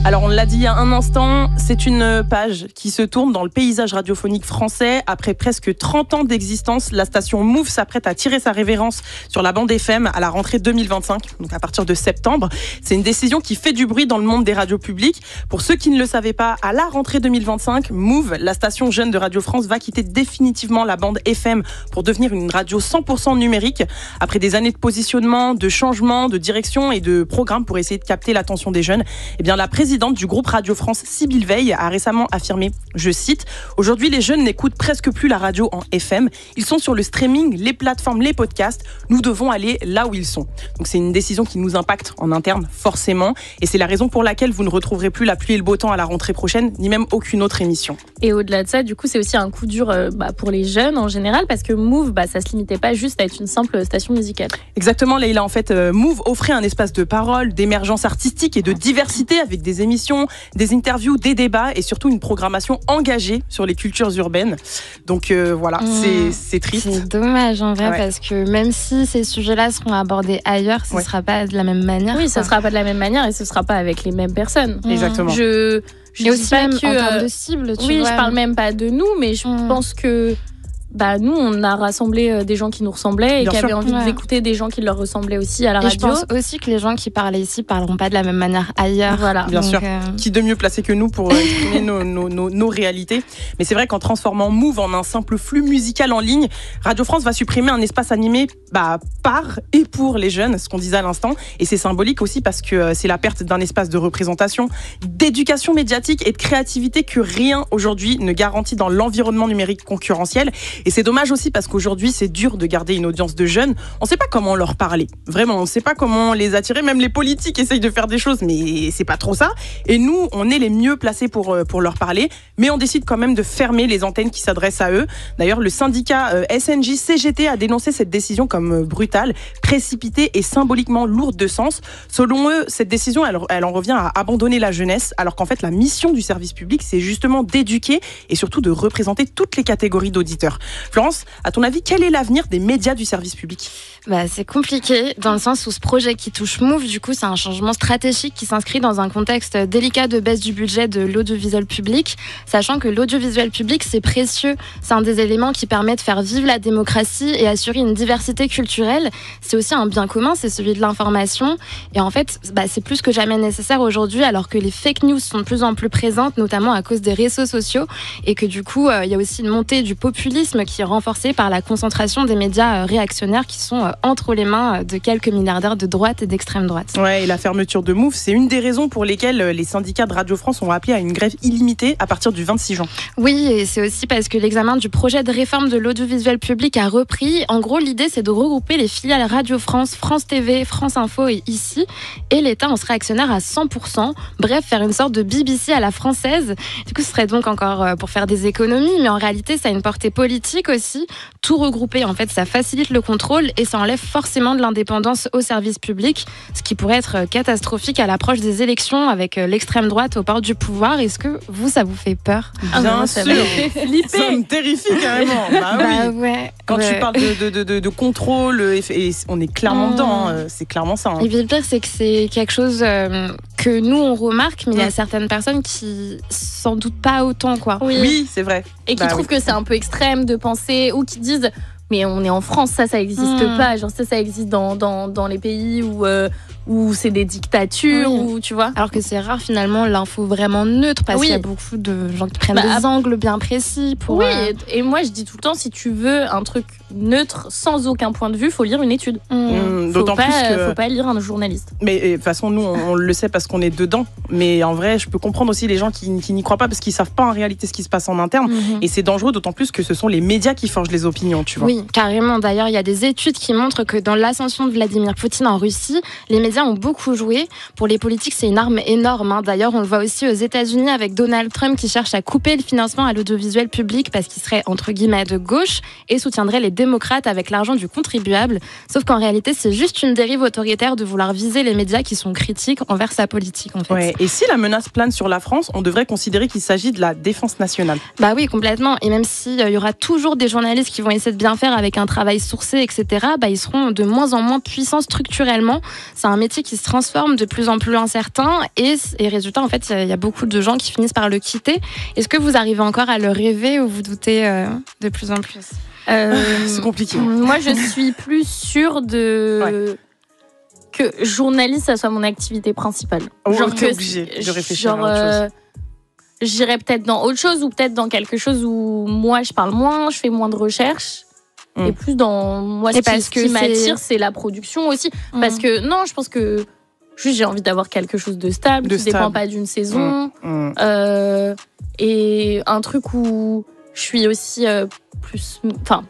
Alors on l'a dit il y a un instant, c'est une page qui se tourne dans le paysage radiophonique français. Après presque 30 ans d'existence, la station Move s'apprête à tirer sa révérence sur la bande FM à la rentrée 2025, donc à partir de septembre. C'est une décision qui fait du bruit dans le monde des radios publiques. Pour ceux qui ne le savaient pas, à la rentrée 2025, Move, la station jeune de Radio France, va quitter définitivement la bande FM pour devenir une radio 100% numérique. Après des années de positionnement, de changement, de direction et de programme pour essayer de capter l'attention des jeunes, eh bien la présidente du groupe Radio France, Sybille Veil, a récemment affirmé, je cite, « Aujourd'hui, les jeunes n'écoutent presque plus la radio en FM. Ils sont sur le streaming, les plateformes, les podcasts. Nous devons aller là où ils sont. » Donc c'est une décision qui nous impacte en interne, forcément. Et c'est la raison pour laquelle vous ne retrouverez plus la pluie et le beau temps à la rentrée prochaine, ni même aucune autre émission. Et au-delà de ça, du coup, c'est aussi un coup dur pour les jeunes en général, parce que Move, ça se limitait pas juste à être une simple station musicale. Exactement, Leïla. En fait, Move offrait un espace de parole, d'émergence artistique et de diversité avec des émissions, des interviews, des débats et surtout une programmation engagée sur les cultures urbaines. Donc voilà, c'est triste. C'est dommage en vrai, parce que même si ces sujets-là seront abordés ailleurs, ce ne sera pas de la même manière. Oui, ça ne sera pas de la même manière et ce ne sera pas avec les mêmes personnes. Exactement. Je et aussi pas même que, en termes de cible, tu vois. Je parle même pas de nous, mais je pense que nous, on a rassemblé des gens qui nous ressemblaient et qui avaient envie d'écouter des gens qui leur ressemblaient aussi à la radio. Je pense aussi que les gens qui parlent ici parleront pas de la même manière ailleurs. Voilà. Bien sûr. Qui de mieux placé que nous pour exprimer nos réalités. Mais c'est vrai qu'en transformant Move en un simple flux musical en ligne, Radio France va supprimer un espace animé par et pour les jeunes, ce qu'on disait à l'instant. Et c'est symbolique aussi parce que c'est la perte d'un espace de représentation, d'éducation médiatique et de créativité que rien aujourd'hui ne garantit dans l'environnement numérique concurrentiel. Et c'est dommage aussi parce qu'aujourd'hui, c'est dur de garder une audience de jeunes. On ne sait pas comment leur parler. Vraiment, on ne sait pas comment les attirer. Même les politiques essayent de faire des choses, mais c'est pas trop ça. Et nous, on est les mieux placés pour leur parler. Mais on décide quand même de fermer les antennes qui s'adressent à eux. D'ailleurs, le syndicat SNJ-CGT a dénoncé cette décision comme brutale, précipitée et symboliquement lourde de sens. Selon eux, cette décision, elle en revient à abandonner la jeunesse, alors qu'en fait, la mission du service public, c'est justement d'éduquer et surtout de représenter toutes les catégories d'auditeurs. Florence, à ton avis, quel est l'avenir des médias du service public ? C'est compliqué dans le sens où ce projet qui touche Move, du coup, c'est un changement stratégique qui s'inscrit dans un contexte délicat de baisse du budget de l'audiovisuel public, sachant que l'audiovisuel public, c'est précieux. C'est un des éléments qui permet de faire vivre la démocratie et assurer une diversité culturelle. C'est aussi un bien commun, c'est celui de l'information. Et en fait, c'est plus que jamais nécessaire aujourd'hui, alors que les fake news sont de plus en plus présentes, notamment à cause des réseaux sociaux, et que du coup, il y a aussi une montée du populisme qui est renforcée par la concentration des médias réactionnaires qui sont entre les mains de quelques milliardaires de droite et d'extrême droite. Ouais, et la fermeture de Move, c'est une des raisons pour lesquelles les syndicats de Radio France ont appelé à une grève illimitée à partir du 26 juin. Oui, et c'est aussi parce que l'examen du projet de réforme de l'audiovisuel public a repris. En gros, l'idée, c'est de regrouper les filiales Radio France, France TV, France Info et ici. Et l'État en serait actionnaire à 100%. Bref, faire une sorte de BBC à la française. Du coup, ce serait donc encore pour faire des économies, mais en réalité, ça a une portée politique aussi. Tout regrouper, en fait, ça facilite le contrôle et ça enlève forcément de l'indépendance au service public, ce qui pourrait être catastrophique à l'approche des élections avec l'extrême droite au bord du pouvoir. Est-ce que ça vous fait peur ? Bien sûr, ça me terrifie carrément. Oui. Ouais. Quand tu parles de contrôle, et on est clairement dedans, c'est clairement ça. Et puis le pire, c'est que c'est quelque chose que nous, on remarque, mais il y a certaines personnes qui s'en doutent pas autant, quoi. Oui, c'est vrai. Et qui trouvent que c'est un peu extrême de penser, ou qui disent mais on est en France, ça existe pas. Genre ça existe dans les pays où c'est des dictatures, où, tu vois. Alors que c'est rare finalement l'info vraiment neutre, parce qu'il y a beaucoup de gens qui prennent des angles bien précis pour. Oui, et moi je dis tout le temps, si tu veux un truc neutre, sans aucun point de vue, faut lire une étude. Faut pas lire un journaliste. Mais de toute façon, nous, on le sait parce qu'on est dedans. Mais en vrai, je peux comprendre aussi les gens qui n'y croient pas parce qu'ils savent pas en réalité ce qui se passe en interne. Et c'est dangereux, d'autant plus que ce sont les médias qui forgent les opinions, tu vois. Oui, carrément. D'ailleurs, il y a des études qui montrent que dans l'ascension de Vladimir Poutine en Russie, les médias ont beaucoup joué. Pour les politiques, c'est une arme énorme. D'ailleurs, on le voit aussi aux États-Unis avec Donald Trump qui cherche à couper le financement à l'audiovisuel public parce qu'il serait entre guillemets de gauche et soutiendrait les démocrates avec l'argent du contribuable. Sauf qu'en réalité, c'est juste une dérive autoritaire de vouloir viser les médias qui sont critiques envers sa politique, en fait. Ouais. Et si la menace plane sur la France, on devrait considérer qu'il s'agit de la défense nationale. Oui, complètement. Et même s'il y aura toujours des journalistes qui vont essayer de bien faire avec un travail sourcé, etc., ils seront de moins en moins puissants structurellement. C'est un métier métier qui se transforme de plus en plus incertain et résultat, en fait, il y a beaucoup de gens qui finissent par le quitter. Est-ce que vous arrivez encore à le rêver ou vous doutez de plus en plus? C'est compliqué. Moi, je suis plus sûre que journaliste, ça soit mon activité principale. Genre t'es obligé de réfléchir à autre chose. J'irais peut-être dans autre chose ou peut-être dans quelque chose où moi, je parle moins, je fais moins de recherches. Et plus dans moi, ce qui m'attire, c'est la production aussi. Parce que non, je pense que juste j'ai envie d'avoir quelque chose de stable, qui ne dépend pas d'une saison. Et un truc où je suis aussi plus... Enfin,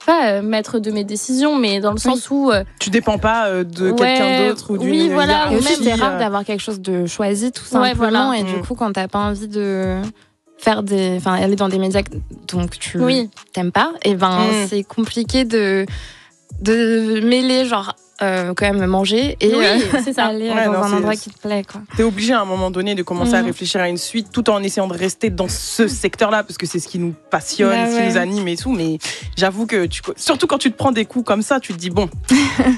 pas maître de mes décisions, mais dans le sens où... tu dépends pas de quelqu'un d'autre ou d'une... Oui, voilà. Et aussi, c'est rare d'avoir quelque chose de choisi, tout simplement. Voilà. Et du coup, quand t'as pas envie de... aller dans des médias donc tu t'aimes pas, et c'est compliqué de mêler quand même manger et c'est ça. aller dans un endroit qui te plaît, quoi. T'es obligé à un moment donné de commencer à réfléchir à une suite tout en essayant de rester dans ce secteur-là parce que c'est ce qui nous passionne, ce qui nous anime et tout. Mais j'avoue que surtout quand tu te prends des coups comme ça, tu te dis bon,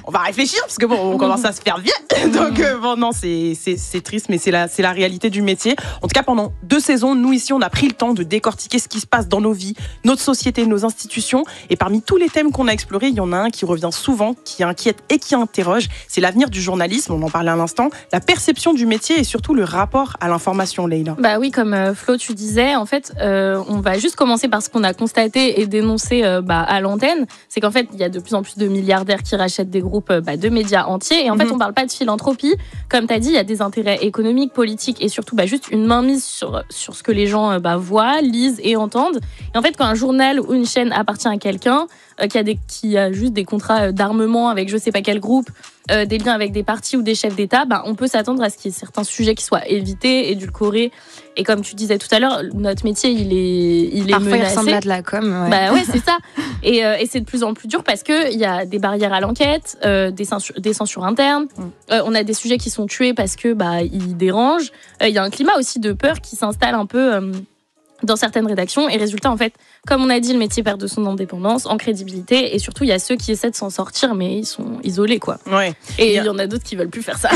on va réfléchir parce que on commence à se faire vieux. Donc non, c'est triste, mais c'est la réalité du métier. En tout cas, pendant 2 saisons, nous ici, on a pris le temps de décortiquer ce qui se passe dans nos vies, notre société, nos institutions. Et parmi tous les thèmes qu'on a explorés, il y en a un qui revient souvent, qui inquiète et qui interroge, c'est l'avenir du journalisme, on en parlait à l'instant, la perception du métier et surtout le rapport à l'information, Leïla. Bah oui, comme Flo, tu disais, en fait, on va juste commencer par ce qu'on a constaté et dénoncé à l'antenne, c'est qu'en fait, il y a de plus en plus de milliardaires qui rachètent des groupes de médias entiers et en fait, on parle pas de philanthropie. Comme tu as dit, il y a des intérêts économiques, politiques et surtout juste une mainmise sur ce que les gens voient, lisent et entendent. Et en fait, quand un journal ou une chaîne appartient à quelqu'un, qui a juste des contrats d'armement avec je sais pas quel groupe, des liens avec des partis ou des chefs d'État, on peut s'attendre à ce qu'il y ait certains sujets qui soient évités, édulcorés. Et comme tu disais tout à l'heure, notre métier, il est parfois menacé. Il ressemble à de la com. Ouais, c'est ça. Et c'est de plus en plus dur parce qu'il y a des barrières à l'enquête, des censures internes. On a des sujets qui sont tués parce que ils dérangent. Il y a un climat aussi de peur qui s'installe un peu dans certaines rédactions. Et résultat, en fait, comme on a dit, le métier perd de son indépendance, en crédibilité. Et surtout, il y a ceux qui essaient de s'en sortir, mais ils sont isolés, quoi. Ouais. Et il y en a d'autres qui veulent plus faire ça.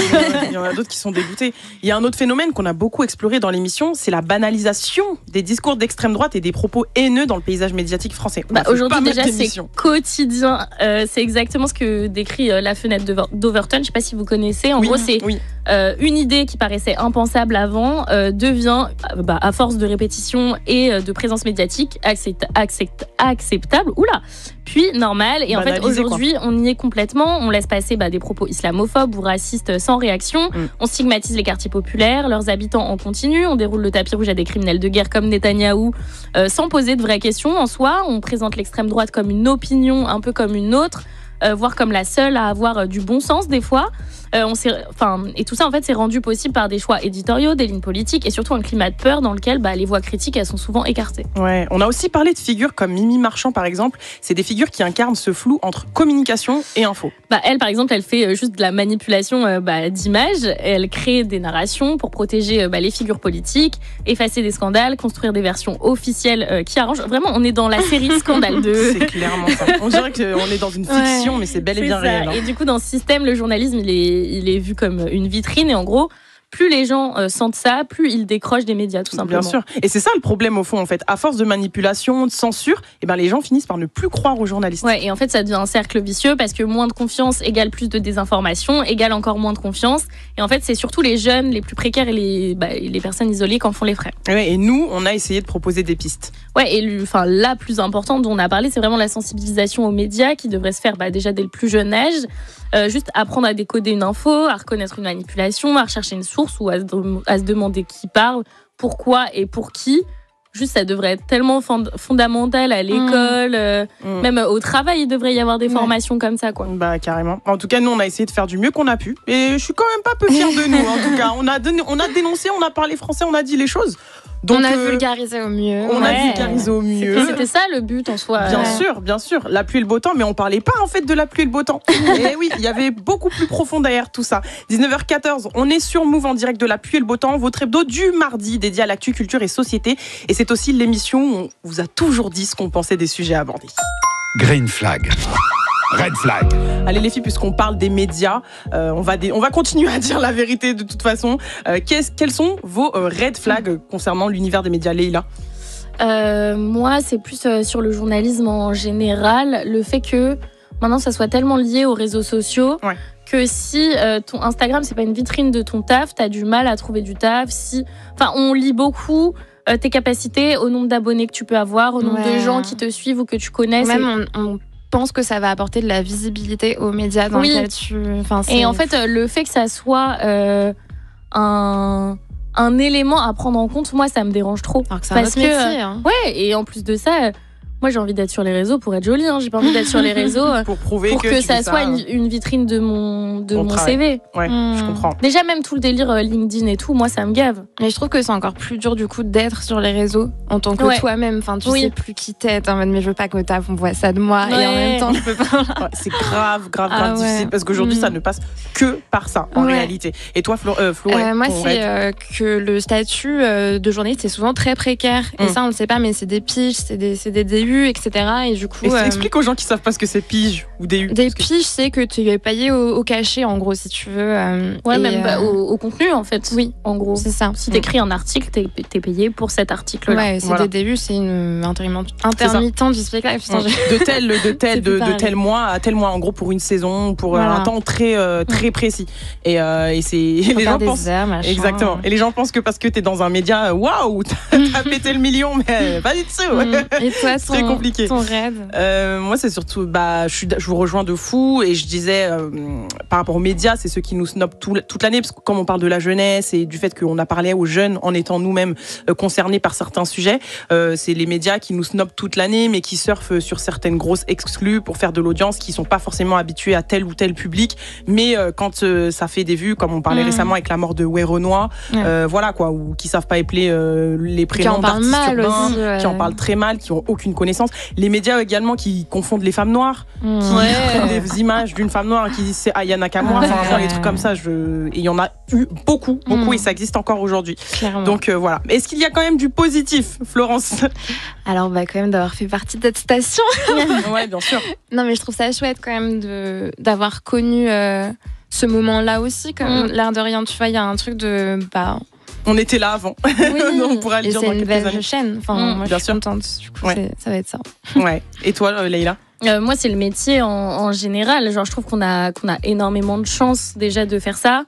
Il y en a d'autres qui sont dégoûtés. Il y a un autre phénomène qu'on a beaucoup exploré dans l'émission, c'est la banalisation des discours d'extrême droite et des propos haineux dans le paysage médiatique français. Aujourd'hui, déjà, c'est quotidien. C'est exactement ce que décrit La Fenêtre d'Overton. Je ne sais pas si vous connaissez. En gros, c'est une idée qui paraissait impensable avant devient, à force de répétition et de présence médiatique, acceptable, puis normal. Et en fait, aujourd'hui, on y est complètement. On laisse passer des propos islamophobes ou racistes sans réaction. On stigmatise les quartiers populaires, leurs habitants en continu. On déroule le tapis rouge à des criminels de guerre comme Netanyahou sans poser de vraies questions en soi. On présente l'extrême droite comme une opinion, un peu comme une autre, voire comme la seule à avoir du bon sens des fois. Et tout ça, en fait, c'est rendu possible par des choix éditoriaux, des lignes politiques et surtout un climat de peur dans lequel les voix critiques, elles sont souvent écartées. Ouais, on a aussi parlé de figures comme Mimi Marchand, par exemple. C'est des figures qui incarnent ce flou entre communication et info. Elle, par exemple, elle fait juste de la manipulation d'images. Elle crée des narrations pour protéger les figures politiques, effacer des scandales, construire des versions officielles qui arrangent. Vraiment, on est dans la série Scandale 2. C'est clairement ça. On dirait qu'on est dans une fiction, mais c'est bel et bien réel. Et du coup, dans ce système, le journalisme, il est vu comme une vitrine et en gros, plus les gens sentent ça, plus ils décrochent des médias, tout simplement. Bien sûr. Et c'est ça le problème au fond, en fait. À force de manipulation, de censure, les gens finissent par ne plus croire aux journalistes. Ouais, et en fait, ça devient un cercle vicieux parce que moins de confiance égale plus de désinformation, égale encore moins de confiance. Et en fait, c'est surtout les jeunes, les plus précaires et les personnes isolées qui en font les frais. Ouais, et nous, on a essayé de proposer des pistes. Ouais, et la plus importante dont on a parlé, c'est vraiment la sensibilisation aux médias qui devrait se faire déjà dès le plus jeune âge. Juste apprendre à décoder une info, à reconnaître une manipulation, à rechercher une source ou à se demander qui parle, pourquoi et pour qui. Juste, ça devrait être tellement fondamental à l'école, même au travail, il devrait y avoir des formations comme ça, quoi. Carrément. En tout cas, nous, on a essayé de faire du mieux qu'on a pu. Et je suis quand même pas peu fière de nous, en tout cas. On a dénoncé, on a parlé français, on a dit les choses. Donc, on a vulgarisé au mieux. On a vulgarisé au mieux. C'était ça le but en soi. Bien sûr, la pluie et le beau temps, mais on parlait pas en fait de la pluie et le beau temps. Et oui, il y avait beaucoup plus profond derrière tout ça. 19h14, on est sur Move en direct de la pluie et le beau temps, votre hebdo du mardi dédié à l'actu, culture et société. Et c'est aussi l'émission où on vous a toujours dit ce qu'on pensait des sujets abordés. Green Flag. Red flag. Allez les filles, puisqu'on parle des médias, on va continuer à dire la vérité de toute façon. Quels sont vos red flags concernant l'univers des médias, Leïla? Moi, c'est plus sur le journalisme en général. Le fait que maintenant, ça soit tellement lié aux réseaux sociaux que si ton Instagram, c'est pas une vitrine de ton taf, t'as du mal à trouver du taf. Enfin, on lit beaucoup tes capacités au nombre d'abonnés que tu peux avoir, au nombre de gens qui te suivent ou que tu connais. Même on pense que ça va apporter de la visibilité aux médias dans lesquels tu... Et en fait, le fait que ça soit un élément à prendre en compte, moi, ça me dérange trop. Alors que c'est un autre métier. Ouais, et en plus de ça... Moi, j'ai envie d'être sur les réseaux pour être jolie. J'ai pas envie d'être sur les réseaux pour prouver que ça soit une vitrine de mon CV. Ouais, je comprends. Déjà, même tout le délire LinkedIn et tout, moi, ça me gave. Mais je trouve que c'est encore plus dur du coup d'être sur les réseaux en tant que toi-même. Enfin, tu sais plus qui t'es. Mais je veux pas que on voit ça de moi. Et en même temps, je peux pas. C'est grave difficile parce qu'aujourd'hui, ça ne passe que par ça en réalité. Et toi, Flo, moi, c'est que le statut de journaliste c'est souvent très précaire. Et ça, on le sait pas, mais c'est des piges, c'est des DU, etc. Et du coup, explique aux gens qui savent pas ce que c'est pige ou DU. Des piges, c'est que tu es payé au cachet, en gros, si tu veux. Même au contenu, en fait. Oui, en gros. C'est ça. Si t'écris un article, t'es payé pour cet article-là. Ouais, c'est des DU, c'est une intermittent du spectacle. De tel mois à tel mois, en gros, pour une saison, pour un temps très précis. Et c'est les gens pensent exactement. Et les gens pensent que parce que t'es dans un média, waouh, t'as pété le million, mais pas du tout. Et toi, c'est très compliqué. Ton rêve? Moi, c'est surtout, je vous rejoins de fou. Et je disais, par rapport aux médias, c'est ceux qui nous snobent toute l'année, parce que comme on parle de la jeunesse et du fait qu'on a parlé aux jeunes en étant nous-mêmes concernés par certains sujets, c'est les médias qui nous snobent toute l'année, mais qui surfent sur certaines grosses exclus pour faire de l'audience, qui sont pas forcément habitués à tel ou tel public. Mais quand ça fait des vues, comme on parlait récemment avec la mort de Werenoi, voilà quoi, ou qui savent pas épeler les prénoms d'artistes urbains, qui en parlent très mal, qui ont aucune connaissance. Les médias également qui confondent les femmes noires, qui prennent des images d'une femme noire qui disent c'est Aya Nakamura, enfin les trucs comme ça. Et il y en a eu beaucoup, et ça existe encore aujourd'hui. Donc voilà. Est-ce qu'il y a quand même du positif, Florence? Alors quand même d'avoir fait partie de cette station. Ouais, bien sûr. Non mais je trouve ça chouette quand même d'avoir connu ce moment-là aussi. Comme l'air de rien, tu vois, il y a un truc de on était là avant. Oui, on pourra le dire dans quelques années. C'est une belle chaîne. Enfin, moi, je suis contente. Du coup, ça va être ça. Ouais. Et toi, Leïla? Moi, c'est le métier en général. Genre, je trouve qu'on a énormément de chance déjà de faire ça.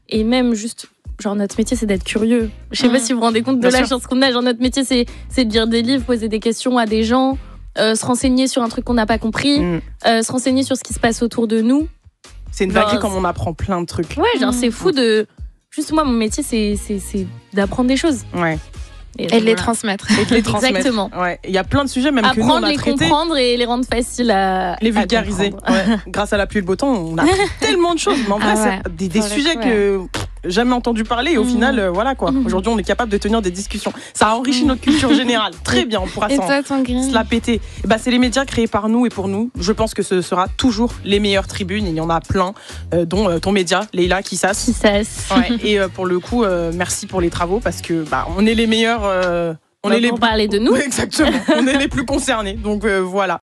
Et même juste, genre, notre métier, c'est d'être curieux. Je sais pas si vous vous rendez compte de la chance qu'on a. Genre, notre métier, c'est de lire des livres, poser des questions à des gens, se renseigner sur un truc qu'on n'a pas compris, se renseigner sur ce qui se passe autour de nous. C'est une vague comme on apprend plein de trucs. Ouais, genre, c'est fou de... Juste moi, mon métier, c'est d'apprendre des choses. Ouais. Et de les transmettre. Exactement. Ouais. Il y a plein de sujets même que nous on a traités. Apprendre, les comprendre et les rendre faciles à les vulgariser. Grâce à la pluie et le beau temps, on a appris tellement de choses. Mais en vrai, c'est des sujets que jamais entendu parler. Et au final, voilà quoi. Aujourd'hui, on est capable de tenir des discussions. Ça a enrichi notre culture générale. Très bien, on pourra se la péter. C'est les médias créés par nous et pour nous. Je pense que ce sera toujours les meilleures tribunes. Il y en a plein, dont ton média, Leïla, Kissas. Et pour le coup, merci pour les travaux parce que on est les meilleurs. On est les parler de nous. Exactement. On est les plus concernés. Donc voilà.